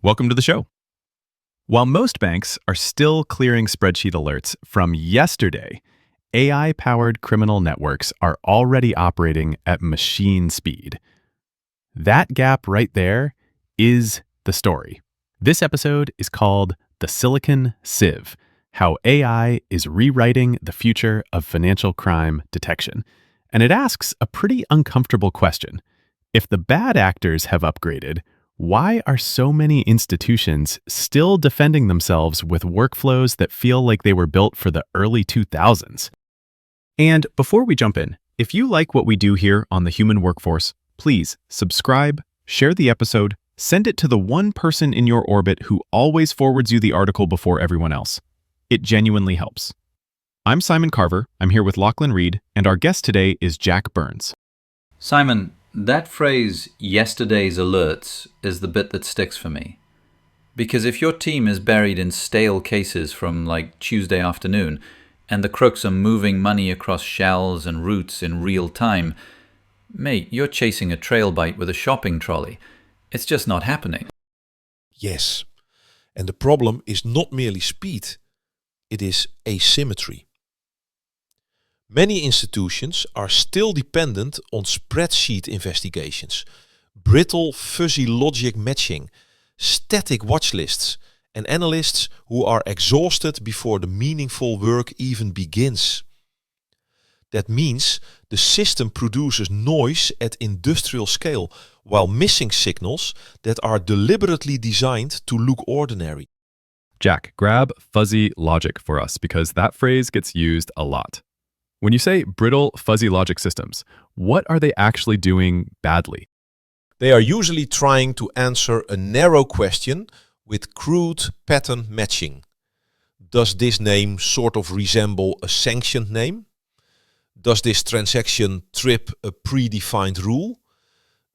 Welcome to the show. While most banks are still clearing spreadsheet alerts from yesterday, AI-powered criminal networks are already operating at machine speed. That gap right there is the story. This episode is called The Silicon Sieve: How AI is Rewriting the Future of Financial Crime Detection. And it asks a pretty uncomfortable question. If the bad actors have upgraded, why are so many institutions still defending themselves with workflows that feel like they were built for the early 2000s? And before we jump in, if you like what we do here on the Human Workforce, please subscribe, share the episode, send it to the one person in your orbit who always forwards you the article before everyone else. It genuinely helps. I'm Simon Carver, I'm here with Lachlan Reed, and our guest today is Jack Burns. Simon, that phrase, yesterday's alerts, is the bit that sticks for me. Because if your team is buried in stale cases from like Tuesday afternoon, and the crooks are moving money across shells and routes in real time, mate, you're chasing a trail bite with a shopping trolley. It's just not happening. Yes, and the problem is not merely speed, it is asymmetry. Many institutions are still dependent on spreadsheet investigations, brittle fuzzy logic matching, static watchlists, and analysts who are exhausted before the meaningful work even begins. That means the system produces noise at industrial scale while missing signals that are deliberately designed to look ordinary. Jack, grab fuzzy logic for us because that phrase gets used a lot. When you say brittle, fuzzy logic systems, what are they actually doing badly? They are usually trying to answer a narrow question with crude pattern matching. Does this name sort of resemble a sanctioned name? Does this transaction trip a predefined rule?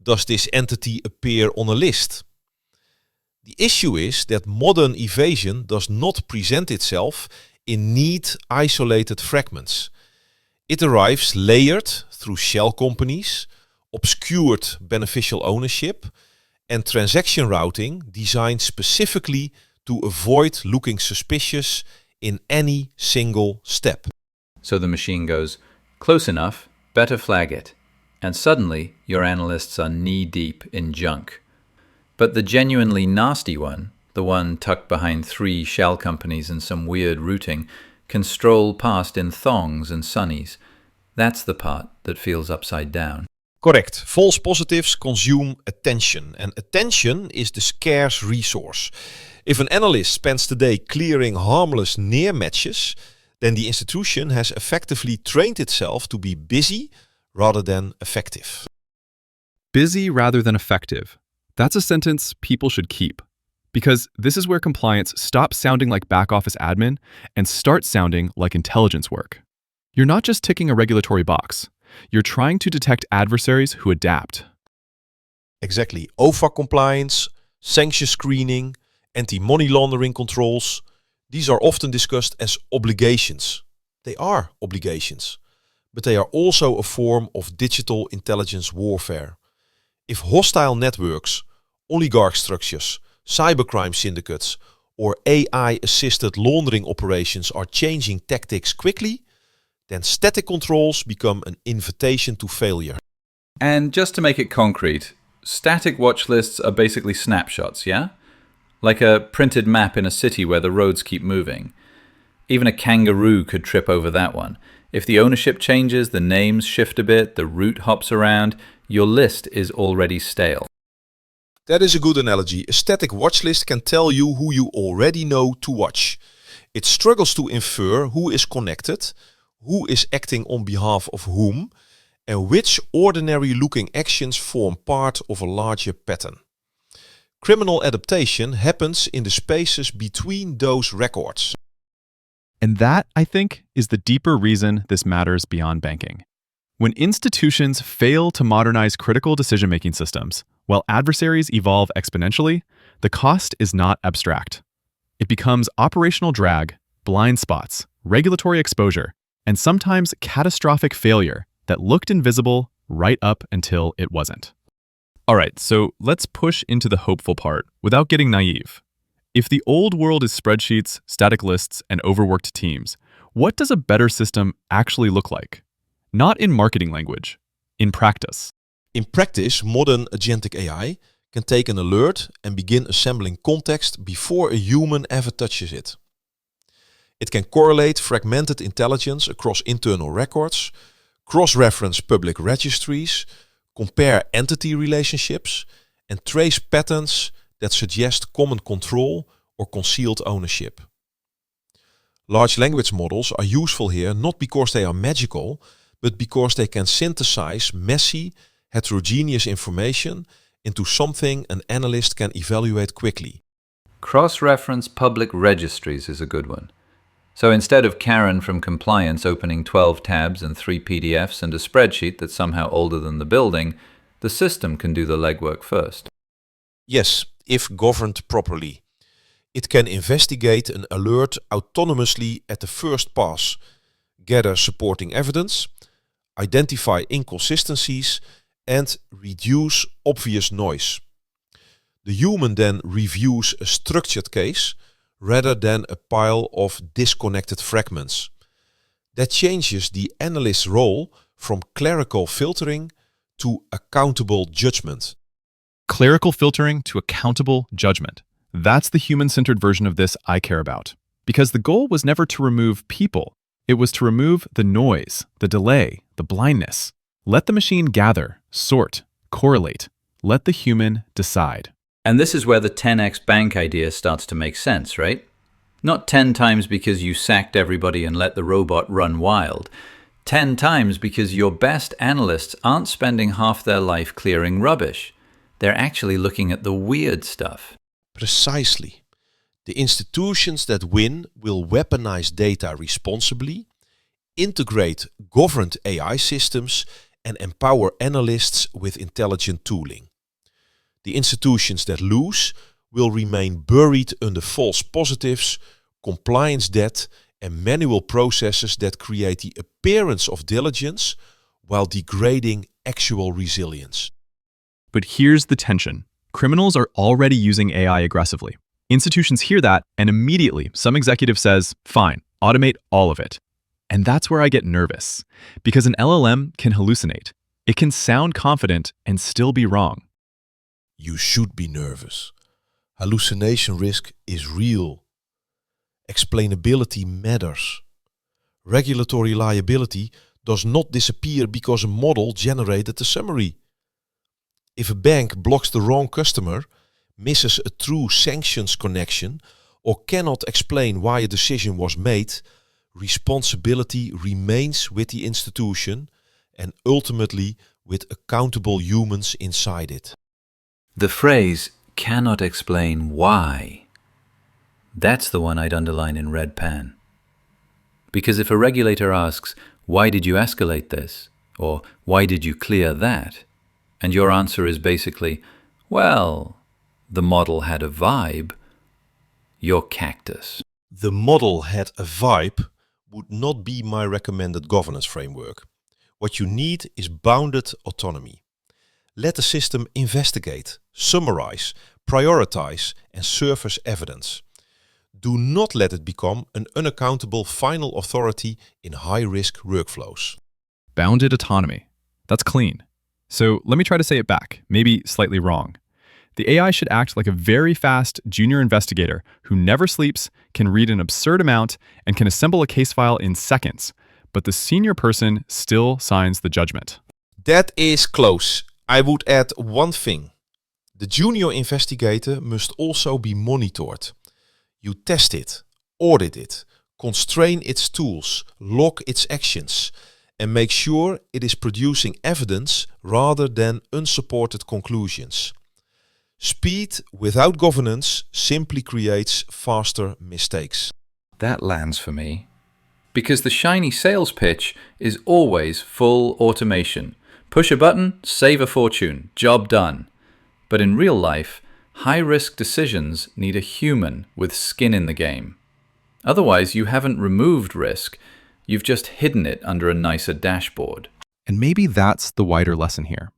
Does this entity appear on a list? The issue is that modern evasion does not present itself in neat, isolated fragments. It arrives layered through shell companies, obscured beneficial ownership, and transaction routing designed specifically to avoid looking suspicious in any single step. So the machine goes, close enough, better flag it. And suddenly, your analysts are knee-deep in junk. But the genuinely nasty one, the one tucked behind 3 shell companies and some weird routing, can stroll past in thongs and sunnies. That's the part that feels upside down. Correct. False positives consume attention, and attention is the scarce resource. If an analyst spends the day clearing harmless near matches, then the institution has effectively trained itself to be busy rather than effective. Busy rather than effective. That's a sentence people should keep. Because this is where compliance stops sounding like back office admin and starts sounding like intelligence work. You're not just ticking a regulatory box. You're trying to detect adversaries who adapt. Exactly. OFAC compliance, sanction screening, anti-money laundering controls. These are often discussed as obligations. They are obligations, but they are also a form of digital intelligence warfare. If hostile networks, oligarch structures, cybercrime syndicates, or AI-assisted laundering operations are changing tactics quickly, then static controls become an invitation to failure. And just to make it concrete, static watch lists are basically snapshots, yeah? Like a printed map in a city where the roads keep moving. Even a kangaroo could trip over that one. If the ownership changes, the names shift a bit, the route hops around, your list is already stale. That is a good analogy. A static watch list can tell you who you already know to watch. It struggles to infer who is connected, who is acting on behalf of whom, and which ordinary-looking actions form part of a larger pattern. Criminal adaptation happens in the spaces between those records. And that, I think, is the deeper reason this matters beyond banking. When institutions fail to modernize critical decision-making systems, while adversaries evolve exponentially, the cost is not abstract. It becomes operational drag, blind spots, regulatory exposure, and sometimes catastrophic failure that looked invisible right up until it wasn't. All right, so let's push into the hopeful part without getting naive. If the old world is spreadsheets, static lists, and overworked teams, what does a better system actually look like? Not in marketing language, in practice. In practice, modern agentic AI can take an alert and begin assembling context before a human ever touches it. It can correlate fragmented intelligence across internal records, cross-reference public registries, compare entity relationships, and trace patterns that suggest common control or concealed ownership. Large language models are useful here not because they are magical, but because they can synthesize messy, heterogeneous information into something an analyst can evaluate quickly. Cross-reference public registries is a good one. So instead of Karen from compliance opening 12 tabs and 3 PDFs and a spreadsheet that's somehow older than the building, the system can do the legwork first. Yes, if governed properly. It can investigate an alert autonomously at the first pass, gather supporting evidence, identify inconsistencies, and reduce obvious noise. The human then reviews a structured case rather than a pile of disconnected fragments. That changes the analyst's role from clerical filtering to accountable judgment. Clerical filtering to accountable judgment. That's the human-centered version of this I care about. Because the goal was never to remove people. It was to remove the noise, the delay, the blindness. Let the machine gather, sort, correlate. Let the human decide. And this is where the 10x bank idea starts to make sense, right? Not 10 times because you sacked everybody and let the robot run wild. 10 times because your best analysts aren't spending half their life clearing rubbish. They're actually looking at the weird stuff. Precisely. The institutions that win will weaponize data responsibly, integrate governed AI systems, and empower analysts with intelligent tooling. The institutions that lose will remain buried under false positives, compliance debt, and manual processes that create the appearance of diligence while degrading actual resilience. But here's the tension. Criminals are already using AI aggressively. Institutions hear that, and immediately some executive says, fine, automate all of it. And that's where I get nervous, because an LLM can hallucinate. It can sound confident and still be wrong. You should be nervous. Hallucination risk is real. Explainability matters. Regulatory liability does not disappear because a model generated the summary. If a bank blocks the wrong customer, misses a true sanctions connection, or cannot explain why a decision was made, responsibility remains with the institution and ultimately with accountable humans inside it. The phrase, cannot explain why, that's the one I'd underline in red pen. Because if a regulator asks, why did you escalate this? Or why did you clear that? And your answer is basically, well, the model had a vibe, you're cactus. The model had a vibe would not be my recommended governance framework. What you need is bounded autonomy. Let the system investigate, summarize, prioritize, and surface evidence. Do not let it become an unaccountable final authority in high-risk workflows. Bounded autonomy. That's clean. So let me try to say it back, maybe slightly wrong. The AI should act like a very fast junior investigator who never sleeps, can read an absurd amount, and can assemble a case file in seconds. But the senior person still signs the judgment. That is close. I would add one thing. The junior investigator must also be monitored. You test it, audit it, constrain its tools, log its actions, and make sure it is producing evidence rather than unsupported conclusions. Speed without governance simply creates faster mistakes. That lands for me. Because the shiny sales pitch is always full automation. Push a button, save a fortune, job done. But in real life, high-risk decisions need a human with skin in the game. Otherwise, you haven't removed risk, you've just hidden it under a nicer dashboard. And maybe that's the wider lesson here.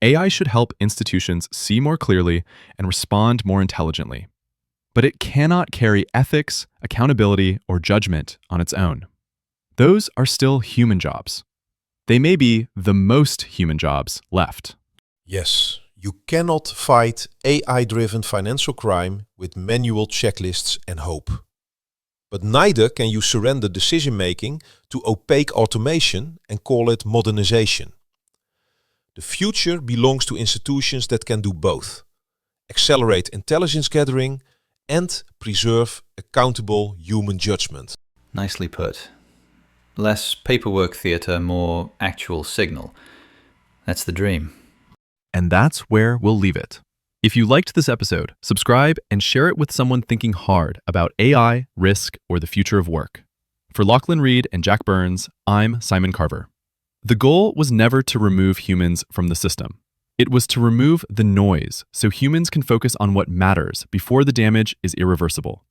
AI should help institutions see more clearly and respond more intelligently. But it cannot carry ethics, accountability, or judgment on its own. Those are still human jobs. They may be the most human jobs left. Yes, you cannot fight AI-driven financial crime with manual checklists and hope. But neither can you surrender decision-making to opaque automation and call it modernization. The future belongs to institutions that can do both: accelerate intelligence gathering and preserve accountable human judgment. Nicely put. Less paperwork theatre, more actual signal. That's the dream. And that's where we'll leave it. If you liked this episode, subscribe and share it with someone thinking hard about AI, risk, or the future of work. For Lachlan Reed and Jack Burns, I'm Simon Carver. The goal was never to remove humans from the system. It was to remove the noise so humans can focus on what matters before the damage is irreversible.